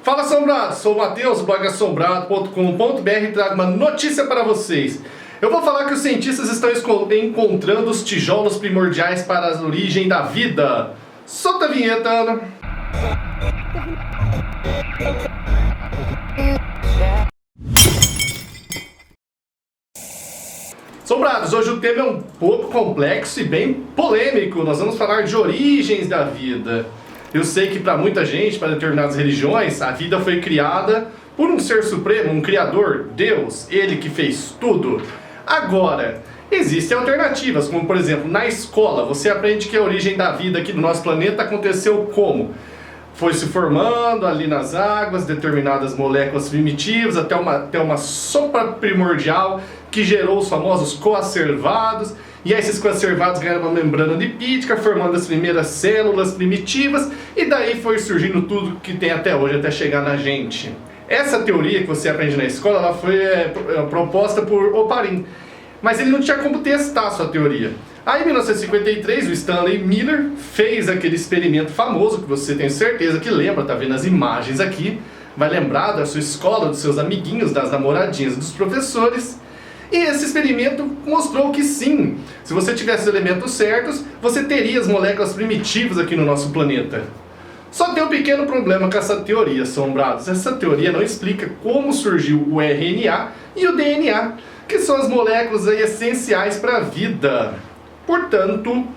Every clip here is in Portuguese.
Fala assombrados, sou o Matheus, do blog assombrado.com.br e trago uma notícia para vocês. Eu vou falar que os cientistas estão encontrando os tijolos primordiais para a origem da vida. Solta a vinheta, Ana. Assombrados, hoje o tema é um pouco complexo e bem polêmico. Nós vamos falar de origens da vida. Eu sei que para muita gente, para determinadas religiões, a vida foi criada por um ser supremo, um criador, Deus, ele que fez tudo. Agora, existem alternativas, como por exemplo, na escola, você aprende que a origem da vida aqui do nosso planeta aconteceu como? Foi se formando ali nas águas, determinadas moléculas primitivas, até uma sopa primordial que gerou os famosos coacervados. E aí esses coacervados ganharam uma membrana lipídica, formando as primeiras células primitivas, e daí foi surgindo tudo que tem até hoje, até chegar na gente. Essa teoria que você aprende na escola, ela foi proposta por Oparin, mas ele não tinha como testar a sua teoria. Aí em 1953, o Stanley Miller fez aquele experimento famoso, que você tem certeza que lembra, tá vendo as imagens aqui, vai lembrar da sua escola, dos seus amiguinhos, das namoradinhas, dos professores. E esse experimento mostrou que sim, se você tivesse os elementos certos, você teria as moléculas primitivas aqui no nosso planeta. Só tem um pequeno problema com essa teoria, assombrados. Essa teoria não explica como surgiu o RNA e o DNA, que são as moléculas aí essenciais para a vida. Portanto,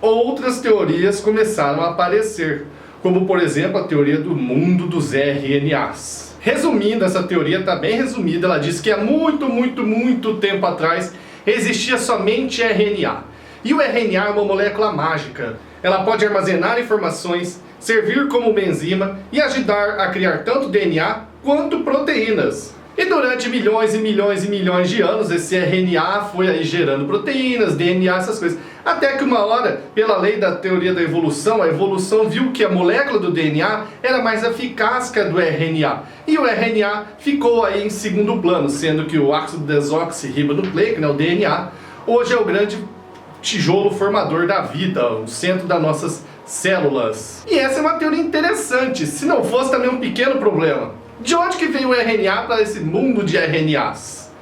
outras teorias começaram a aparecer, como por exemplo a teoria do mundo dos RNAs. Resumindo, essa teoria está bem resumida, ela diz que há muito tempo atrás existia somente RNA. E o RNA é uma molécula mágica. Ela pode armazenar informações, servir como uma enzima e ajudar a criar tanto DNA quanto proteínas. E durante milhões e milhões de anos, esse RNA foi aí gerando proteínas, DNA, essas coisas. Até que uma hora, pela lei da teoria da evolução, a evolução viu que a molécula do DNA era mais eficaz que a do RNA. E o RNA ficou aí em segundo plano, sendo que o ácido desoxirribonucleico, o DNA, hoje é o grande tijolo formador da vida, o centro das nossas células. E essa é uma teoria interessante, se não fosse também um pequeno problema. De onde que veio o RNA para esse mundo de RNAs?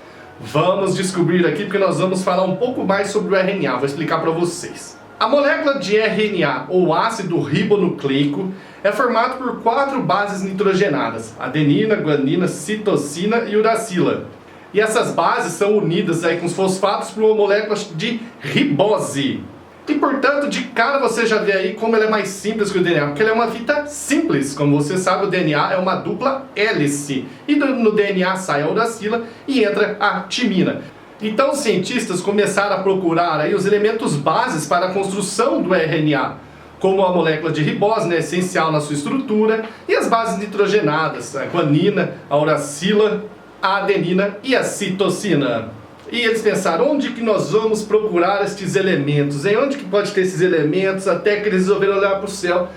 Vamos descobrir aqui porque nós vamos falar um pouco mais sobre o RNA, vou explicar para vocês. A molécula de RNA, ou ácido ribonucleico, é formada por 4 bases nitrogenadas: adenina, guanina, citosina e uracila. E essas bases são unidas aí com os fosfatos por uma molécula de ribose. E portanto, de cara você já vê aí como ela é mais simples que o DNA, porque ela é uma fita simples. Como você sabe, o DNA é uma dupla hélice. E no DNA sai a uracila e entra a timina. Então os cientistas começaram a procurar aí os elementos bases para a construção do RNA, como a molécula de ribose, essencial na sua estrutura, e as bases nitrogenadas, a guanina, a uracila, a adenina e a citosina. E eles pensaram, onde que nós vamos procurar estes elementos? Em onde que pode ter esses elementos? Até que eles resolveram olhar para o céu.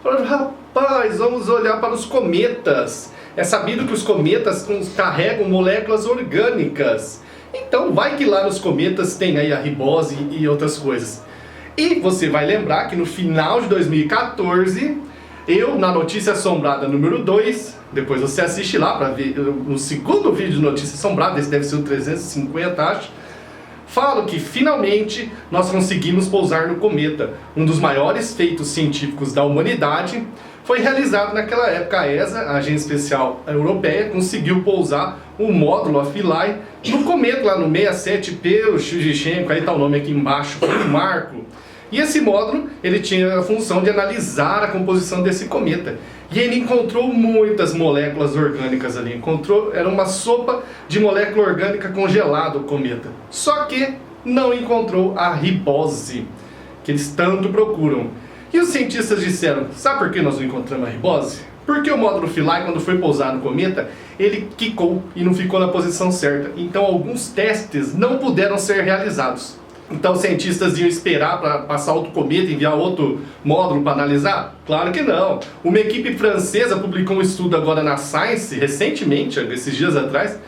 Falaram, rapaz, vamos olhar para os cometas. É sabido que os cometas carregam moléculas orgânicas. Então vai que lá nos cometas tem aí a ribose e outras coisas. E você vai lembrar que no final de 2014, eu, na Notícia Assombrada número 2, depois você assiste lá para ver no segundo vídeo de Notícia Assombrada, esse deve ser o 350, acho, falo que finalmente nós conseguimos pousar no cometa. Um dos maiores feitos científicos da humanidade foi realizado naquela época. A ESA, a Agência Espacial Europeia, conseguiu pousar um módulo, a Philae, no cometa lá no 67P, o Churyshchenko, aí está o nome aqui embaixo, foi um marco. E esse módulo, ele tinha a função de analisar a composição desse cometa. E ele encontrou muitas moléculas orgânicas ali. Era uma sopa de molécula orgânica congelada o cometa. Só que não encontrou a ribose, que eles tanto procuram. E os cientistas disseram, sabe por que nós não encontramos a ribose? Porque o módulo Philae, quando foi pousar no cometa, ele quicou e não ficou na posição certa. Então alguns testes não puderam ser realizados. Então os cientistas iam esperar para passar outro cometa e enviar outro módulo para analisar? Claro que não. Uma equipe francesa publicou um estudo agora na Science, recentemente, esses dias atrás,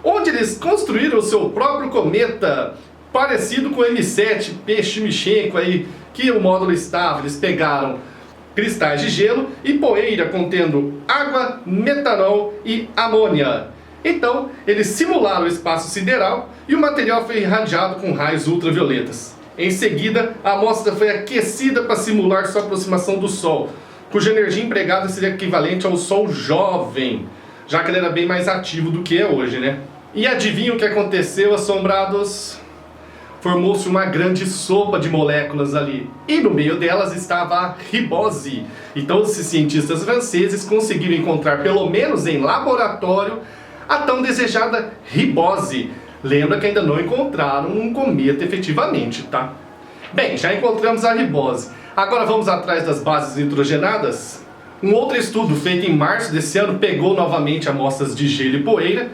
onde eles construíram o seu próprio cometa, parecido com o M7P Churyshchenko aí, que o módulo estava. Eles pegaram cristais de gelo e poeira contendo água, metanol e amônia. Então, eles simularam o espaço sideral e o material foi irradiado com raios ultravioletas. Em seguida, a amostra foi aquecida para simular sua aproximação do Sol, cuja energia empregada seria equivalente ao Sol jovem, já que ele era bem mais ativo do que é hoje, né? E adivinha o que aconteceu, assombrados? Formou-se uma grande sopa de moléculas ali, e no meio delas estava a ribose. Então esses cientistas franceses conseguiram encontrar, pelo menos em laboratório, a tão desejada ribose. Lembra que ainda não encontraram um cometa efetivamente, tá? Bem, já encontramos a ribose. Agora vamos atrás das bases nitrogenadas? Um outro estudo feito em março desse ano pegou novamente amostras de gelo e poeira,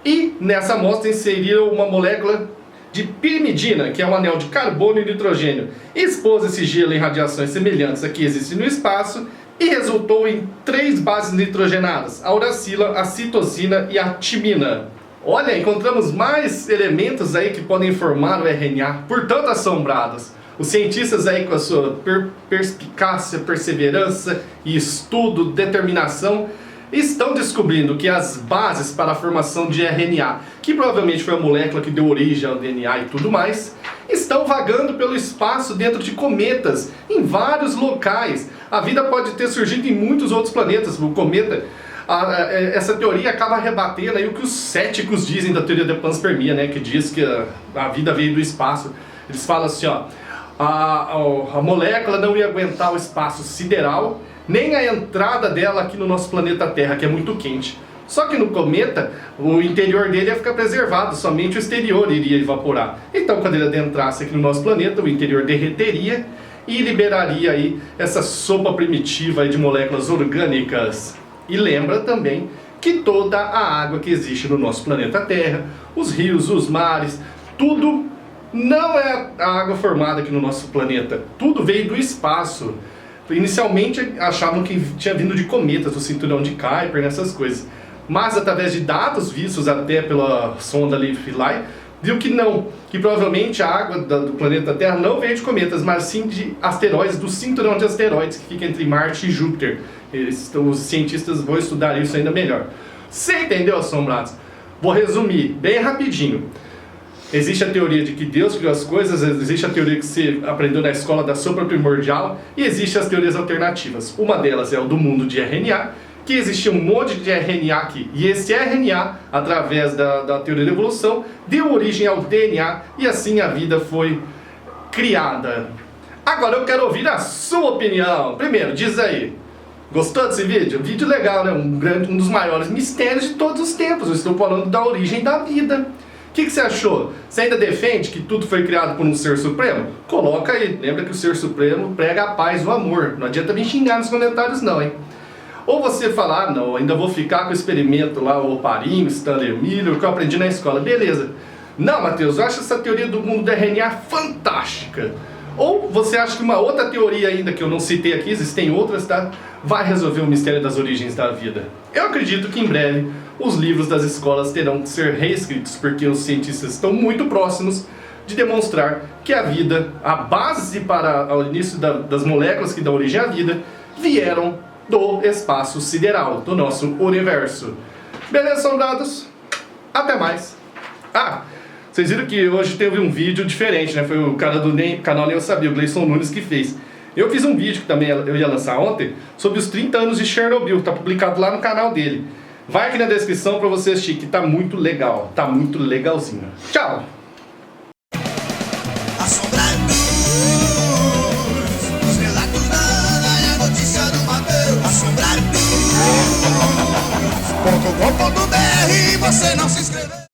e nessa amostra inseriram uma molécula de pirimidina, que é um anel de carbono e nitrogênio, expôs esse gelo em radiações semelhantes a que existem no espaço e resultou em 3 bases nitrogenadas: a uracila, a citosina e a timina. Olha, encontramos mais elementos aí que podem formar o RNA, portanto assombrados. Os cientistas aí com a sua perspicácia, perseverança e estudo, determinação, estão descobrindo que as bases para a formação de RNA, que provavelmente foi a molécula que deu origem ao DNA e tudo mais, estão vagando pelo espaço dentro de cometas, em vários locais. A vida pode ter surgido em muitos outros planetas. O cometa, essa teoria acaba rebatendo aí o que os céticos dizem da teoria da panspermia, né, que diz que a vida veio do espaço. Eles falam assim, ó, a molécula não ia aguentar o espaço sideral, nem a entrada dela aqui no nosso planeta Terra, que é muito quente. Só que no cometa, o interior dele ia ficar preservado, somente o exterior iria evaporar. Então, quando ele adentrasse aqui no nosso planeta, o interior derreteria e liberaria aí essa sopa primitiva aí de moléculas orgânicas. E lembra também que toda a água que existe no nosso planeta Terra, os rios, os mares, tudo não é a água formada aqui no nosso planeta. Tudo veio do espaço. Inicialmente achavam que tinha vindo de cometas, do cinturão de Kuiper, nessas coisas. Mas através de dados vistos até pela sonda Leaf Philae, viu que não, que provavelmente a água do planeta Terra não veio de cometas, mas sim de asteroides, do cinturão de asteroides que fica entre Marte e Júpiter. Os cientistas vão estudar isso ainda melhor. Você entendeu, assombrados? Vou resumir bem rapidinho. Existe a teoria de que Deus criou as coisas, existe a teoria que você aprendeu na escola da sopa primordial, e existem as teorias alternativas. Uma delas é o do mundo de RNA, que existia um monte de RNA aqui. E esse RNA, através da teoria da evolução, deu origem ao DNA, e assim a vida foi criada. Agora eu quero ouvir a sua opinião. Primeiro, diz aí, gostou desse vídeo? Vídeo legal, né? Um dos maiores mistérios de todos os tempos. Eu estou falando da origem da vida. O que você achou? Você ainda defende que tudo foi criado por um ser supremo? Coloca aí. Lembra que o ser supremo prega a paz e o amor. Não adianta me xingar nos comentários não, hein? Ou você falar, não, ainda vou ficar com o experimento lá, o Oparinho, Stanley Miller, que eu aprendi na escola. Beleza. Não, Matheus, eu acho essa teoria do mundo do RNA fantástica. Ou você acha que uma outra teoria ainda, que eu não citei aqui, existem outras, tá? Vai resolver o mistério das origens da vida. Eu acredito que em breve os livros das escolas terão que ser reescritos, porque os cientistas estão muito próximos de demonstrar que a vida, a base para o início das moléculas que dão origem à vida, vieram do espaço sideral, do nosso universo. Beleza, soldados? Até mais! Vocês viram que hoje teve um vídeo diferente, né? Foi o cara do canal Nem Eu Sabia, o Gleison Nunes, que fez. Eu fiz um vídeo que também eu ia lançar ontem, sobre os 30 anos de Chernobyl, que tá publicado lá no canal dele. Vai aqui na descrição pra você assistir, que tá muito legal, tá muito legalzinho. Tchau! Assombrados.com.br, você não se inscreveu.